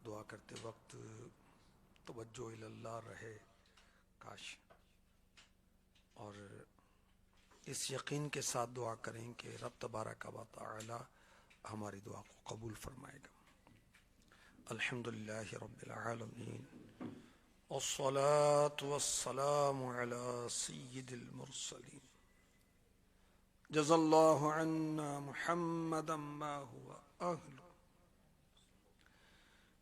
دعا کرتے وقت توجہ اللہ رہے کاش، اور اس یقین کے ساتھ دعا کریں کہ رب تبارک و تعالی ہماری دعا کو قبول فرمائے گا۔ الحمدللہ رب العالمین، والصلاة والسلام علی سید المرسلین، جزا اللہ عنا محمدا ما هو اہل۔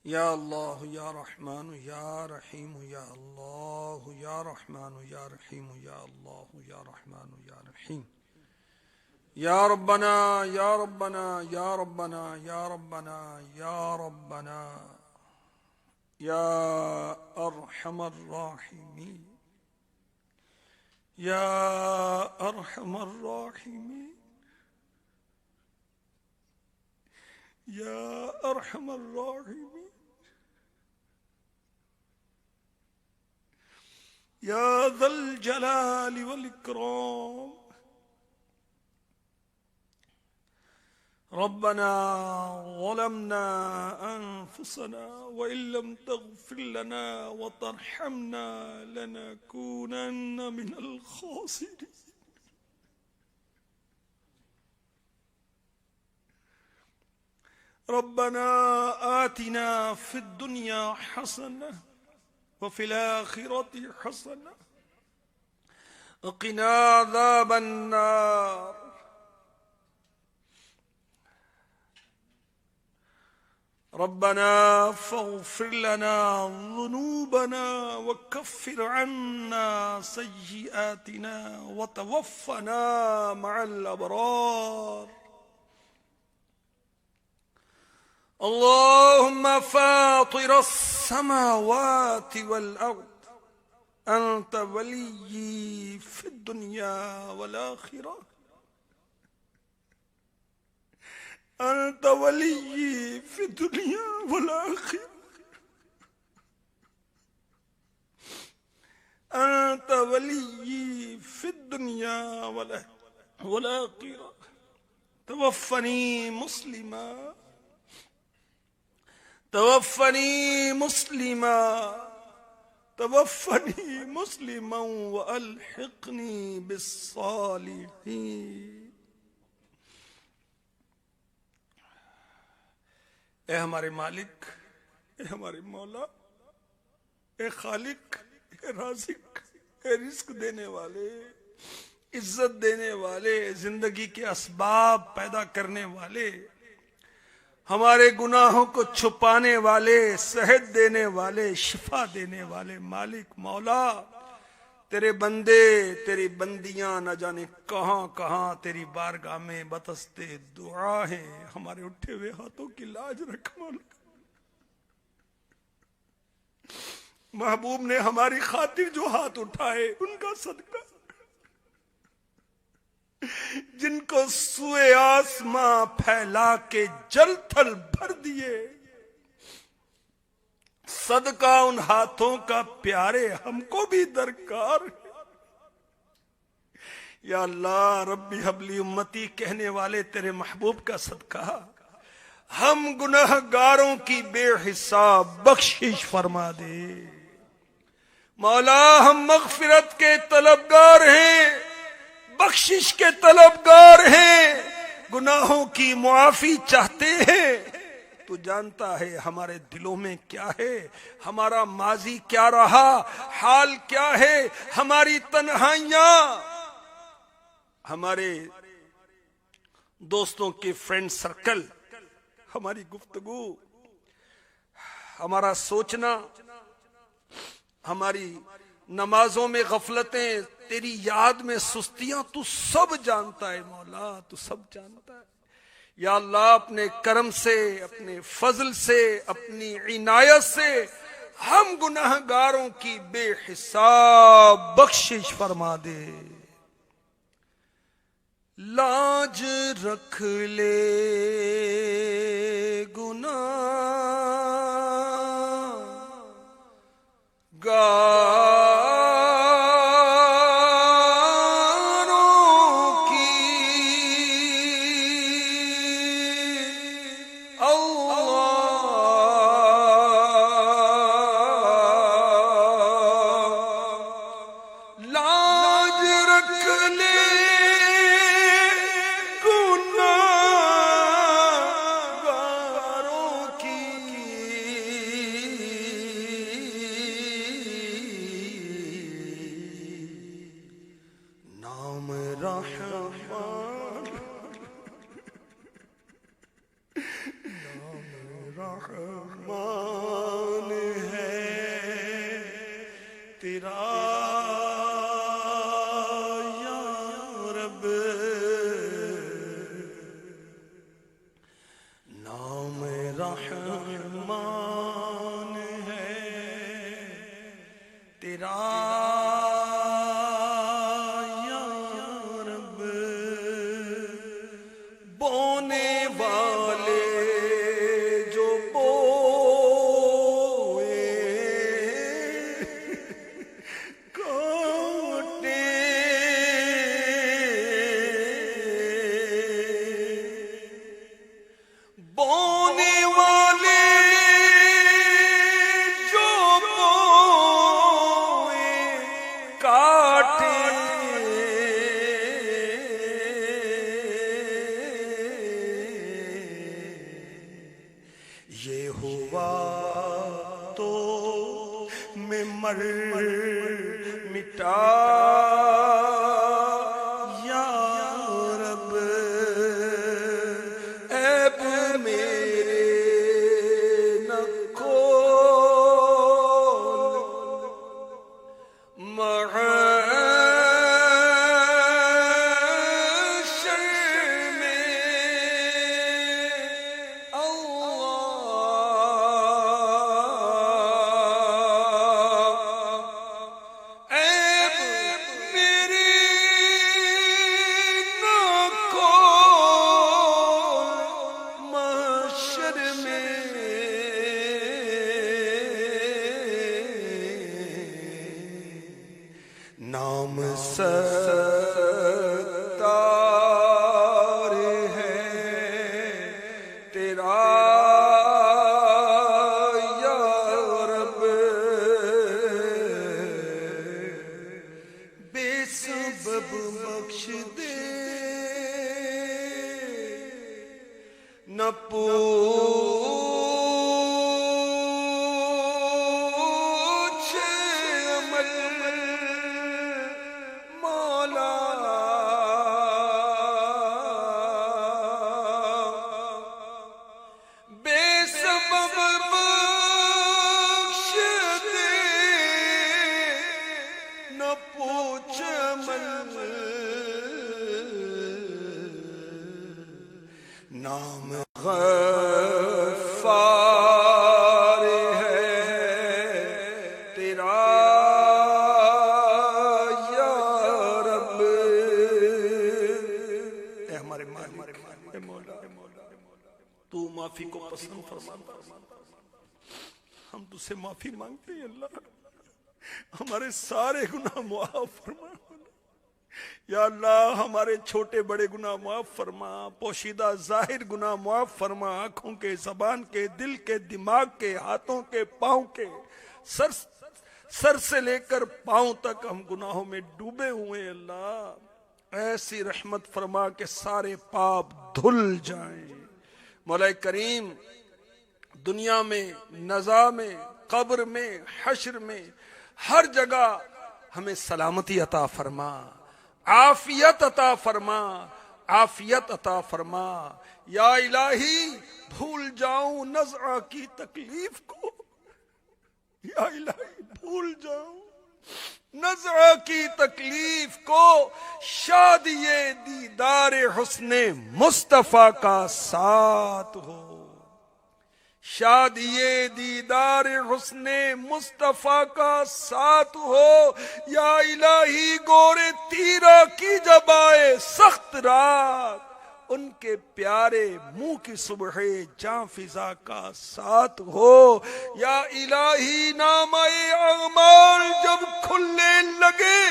یا اللہ یا رحمان یا رحیم یا اللہ یا رحمان یا رحیم یا اللہ یا رحمان یا رحیم، یا ربنا یا ربنا یا ربنا یا ربنا یا ربنا یا ارحم الراحمین یا ارحم الراحمین یا ارحم الراحمین یا ذا الجلال والاکرام۔ ربنا ظلمنا انفسنا وان لم تغفر لنا وترحمنا لنكونن من الخاسرين۔ ربنا آتنا في الدنيا حسنة وفي الآخرة حسنة وقنا عذاب النار۔ ربنا فاغفر لنا ذنوبنا وكفر عنا سيئاتنا وتوفنا مع الأبرار۔ اللهم فاطر السماوات والأرض، أنت ولي في الدنيا والآخرة، أنت ولي في الدنيا والآخرة، أنت ولي في الدنيا والآخرة۔ توفني مسلما، توفني مسلما، توفني مسلما وألحقني بالصالحين۔ اے ہمارے مالک، اے ہمارے مولا، اے خالق، اے رازق، اے رزق دینے والے، عزت دینے والے، زندگی کے اسباب پیدا کرنے والے، ہمارے گناہوں کو چھپانے والے، صحت دینے والے، شفا دینے والے مالک مولا، تیرے بندے تیری بندیاں نہ جانے کہاں کہاں تیری بارگاہ میں بتستے دعا ہیں۔ ہمارے اٹھے ہوئے ہاتھوں کی لاج رکھ مولا۔ محبوب نے ہماری خاطر جو ہاتھ اٹھائے ان کا صدقہ، جن کو سوئے آسماں پھیلا کے جل تھل بھر دیے، صدقہ ان ہاتھوں کا پیارے ہم کو بھی درکار ہے۔ یا اللہ ربی حبلی امتی کہنے والے تیرے محبوب کا صدقہ ہم گناہگاروں کی بے حساب بخشش فرما دے مولا۔ ہم مغفرت کے طلبگار ہیں، بخشش کے طلبگار ہیں، گناہوں کی معافی چاہتے ہیں۔ تو جانتا ہے ہمارے دلوں میں کیا ہے، ہمارا ماضی کیا رہا، حال کیا ہے، ہماری تنہائیاں، ہمارے دوستوں کے فرینڈ سرکل، ہماری گفتگو، ہمارا سوچنا، ہماری نمازوں میں غفلتیں، تیری یاد میں سستیاں، تو سب جانتا ہے مولا، تو سب جانتا ہے۔ یا اللہ اپنے کرم سے، اپنے فضل سے، اپنی عنایت سے ہم گناہگاروں کی بے حساب بخشش فرما دے۔ لاج رکھ لے گناہگاروں کی اللہ رحمان ہے تیرا یا رب، نام رحمان ہے تیرا یا رب، بونے والے جو بوئے کاٹے، بونے والے جو بوئے کاٹے، یہ ہوا تو میں مر مٹا یا رب، عیب میرے نہ کھول، محشر میں نام ستار ہے تیرا یا رب، بے سبب بخش دے نہ پوچھ عمل مولا، بے سبب بخش دے نہ پوچھ عمل، نام غفار ہے تیرا یا رب، اے ہمارے مالک اے مولا، تو معافی کو پسند فرماتا، ہم تجھ سے معافی مانگتے ہیں اللہ، ہمارے سارے گناہ معاف فرما یا اللہ، ہمارے چھوٹے بڑے گناہ معاف فرما، پوشیدہ ظاہر گناہ معاف فرما، آنکھوں کے، زبان کے، دل کے، دماغ کے، ہاتھوں کے، پاؤں کے، سر سے لے کر پاؤں تک ہم گناہوں میں ڈوبے ہوئے ہیں اللہ، ایسی رحمت فرما کہ سارے پاپ دھل جائیں۔ مولا کریم، دنیا میں، نزا میں، قبر میں، حشر میں، ہر جگہ ہمیں سلامتی عطا فرما، عافیت عطا فرما، عافیت عطا فرما یا الہی۔ بھول جاؤں نزعہ کی تکلیف کو یا الہی، بھول جاؤں نزعہ کی تکلیف کو، شادی دیدار حسن مصطفیٰ کا ساتھ ہو، شادی دیدار حسن مصطفیٰ کا ساتھ ہو یا الہی۔ گورے تیرا کی جب آئے سخت رات، ان کے پیارے منہ کی صبح جاں فضا کا ساتھ ہو یا الہی۔ نامہ اعمال جب کھلنے لگے،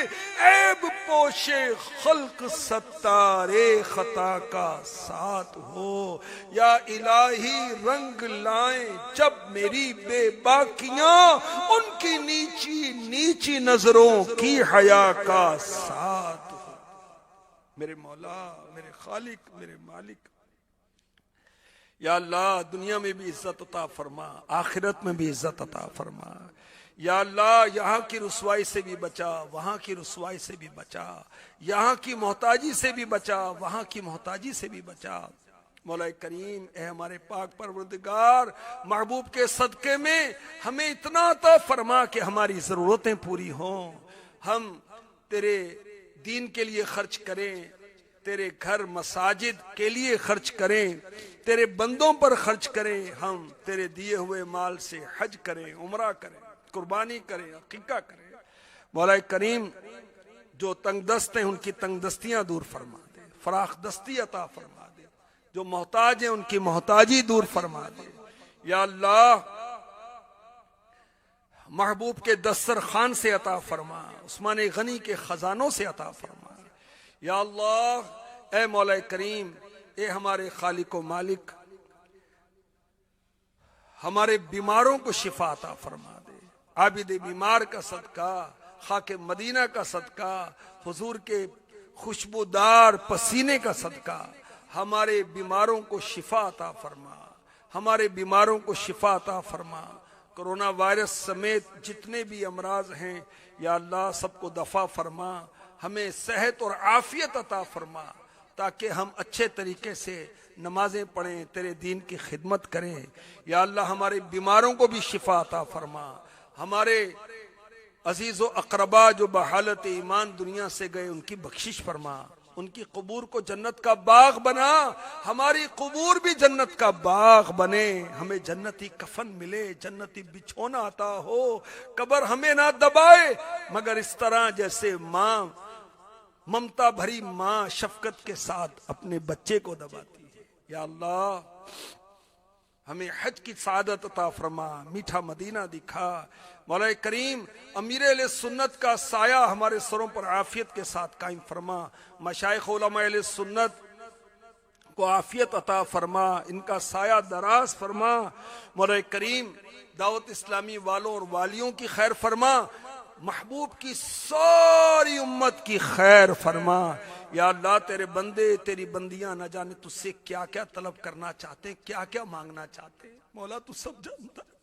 عیب پوشے خلق ستار خطا کا ساتھ ہو یا الہی۔ رنگ لائیں جب میری بے باکیاں، ان کی نیچی نیچی نظروں کی حیا کا ساتھ ہو۔ میرے مولا، میرے خالق، میرے مالک، یا اللہ دنیا میں بھی عزت عطا فرما، آخرت میں بھی عزت عطا فرما یا اللہ۔ یہاں کی رسوائی سے بھی بچا، وہاں کی رسوائی سے بھی بچا، یہاں کی محتاجی سے بھی بچا، وہاں کی محتاجی سے بھی بچا۔ مولا کریم اے ہمارے پاک پروردگار، محبوب کے صدقے میں ہمیں اتنا عطا فرما کہ ہماری ضرورتیں پوری ہوں، ہم تیرے دین کے لیے خرچ کریں، تیرے گھر مساجد کے لیے خرچ کریں، تیرے بندوں پر خرچ کریں، ہم تیرے دیے ہوئے مال سے حج کریں، عمرہ کریں، قربانی کریں، عقیقہ کریں۔ مولا کریم جو تنگ دست ہیں ان کی تنگ دستیاں دور فرما دے، فراخ دستی عطا فرما دے، جو محتاج ہیں ان کی محتاجی دور فرما دے۔ یا اللہ محبوب کے دسترخوان سے عطا فرما، عثمان غنی کے خزانوں سے عطا فرما۔ یا اللہ اے مولا کریم اے ہمارے خالق و مالک، ہمارے بیماروں کو شفا عطا فرما دے۔ عابد بیمار کا صدقہ، خاک مدینہ کا صدقہ، حضور کے خوشبودار پسینے کا صدقہ ہمارے بیماروں کو شفا عطا فرما، ہمارے بیماروں کو شفا عطا فرما۔ کرونا وائرس سمیت جتنے بھی امراض ہیں یا اللہ سب کو دفع فرما، ہمیں صحت اور عافیت عطا فرما تاکہ ہم اچھے طریقے سے نمازیں پڑھیں، تیرے دین کی خدمت کریں۔ یا اللہ ہمارے بیماروں کو بھی شفا عطا فرما، ہمارے عزیز و اقربا جو بحالت ایمان دنیا سے گئے ان کی بخشش فرما، ان کی قبور کو جنت کا باغ بنا، ہماری قبور بھی جنت کا باغ بنے، ہمیں جنتی کفن ملے، جنتی بچھونا عطا ہو، قبر ہمیں نہ دبائے مگر اس طرح جیسے ماں، ممتا بھری ماں شفقت کے ساتھ اپنے بچے کو دباتی ہے۔ یا اللہ ہمیں حج کی سعادت عطا فرما، میٹھا مدینہ دکھا۔ مولا کریم امیر اہل سنت کا سایہ ہمارے سروں پر عافیت کے ساتھ قائم فرما، مشائخ علماء اہل سنت کو عافیت عطا فرما، ان کا سایہ دراز فرما۔ مولا کریم دعوت اسلامی والوں اور والیوں کی خیر فرما، محبوب کی ساری امت کی خیر فرما۔ یا اللہ تیرے بندے تیری بندیاں نہ جانے تجھ سے کیا کیا طلب کرنا چاہتے ہیں، کیا کیا مانگنا چاہتے ہیں، مولا تو سب جانتا ہے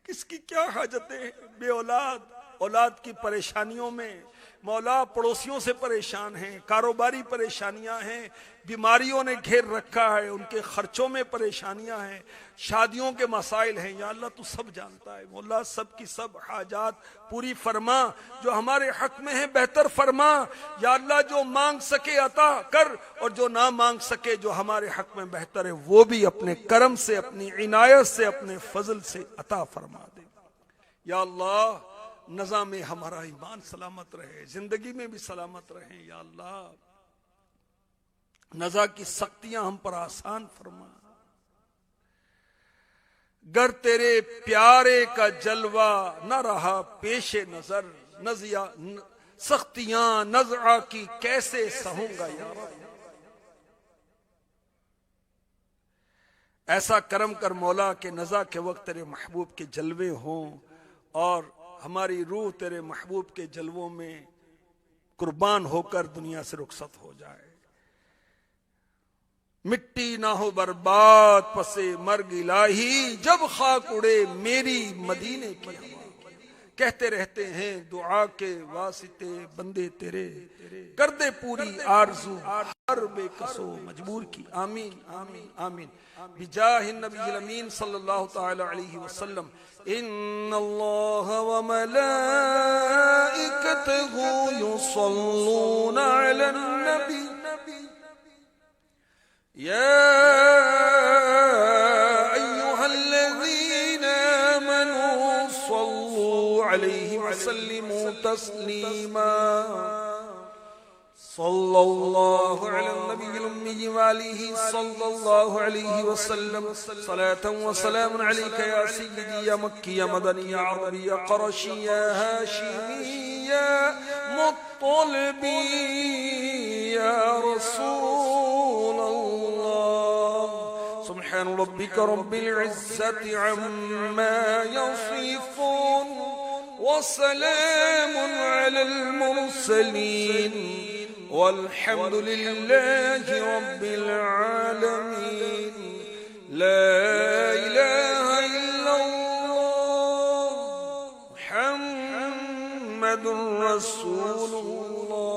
کس کی کیا حاجتیں ہیں، بے اولاد، اولاد کی پریشانیوں میں، مولا پڑوسیوں سے پریشان ہیں، کاروباری پریشانیاں ہیں، بیماریوں نے گھیر رکھا ہے، ان کے خرچوں میں پریشانیاں ہیں، شادیوں کے مسائل ہیں۔ یا اللہ تو سب جانتا ہے، مولا سب کی سب حاجات پوری فرما، جو ہمارے حق میں ہے بہتر فرما۔ یا اللہ جو مانگ سکے عطا کر، اور جو نہ مانگ سکے جو ہمارے حق میں بہتر ہے وہ بھی اپنے کرم سے، اپنی عنایت سے، اپنے فضل سے عطا فرما دے۔ یا اللہ نظام میں ہمارا ایمان سلامت رہے، زندگی میں بھی سلامت رہے۔ یا اللہ نزا کی سختیاں ہم پر آسان فرما، گر تیرے پیارے کا جلوہ نہ رہا پیش نظر، سختیاں نزع کی کیسے سہوں گا یا رب۔ ایسا کرم کر مولا کہ نزع کے وقت تیرے محبوب کے جلوے ہوں اور ہماری روح تیرے محبوب کے جلووں میں قربان ہو کر دنیا سے رخصت ہو جائے۔ مٹی نہ ہو برباد پسے مرگ الہی، جب خاک اڑے میری مدینے کی ہوا۔ کہتے رہتے ہیں دعا کے واسطے بندے تیرے، کر دے پوری آرزو ہر بے کسو مجبور کی۔ آمین آمین آمین بجاہ النبی الامین صلی اللہ تعالی علیہ وسلم۔ ان اللہ وملائکتہ یصلون علی النبی یا ایہا الذین آمنوا صلوا علیہ وسلموا تسلیما۔ صلی اللہ علی النبی الأمی وآلہ صلی اللہ علیہ وسلم۔ صلاة و سلام علیک یا سیدی یا مکی یا مدنی یا عربی یا قرشی یا ہاشمی یا مطلبی یا رسول اللہ۔ سبحان ربک رب العزت عما یصفون وسلام علی المرسلین والحمد لله رب العالمين۔ لا إله إلا الله محمد رسول الله۔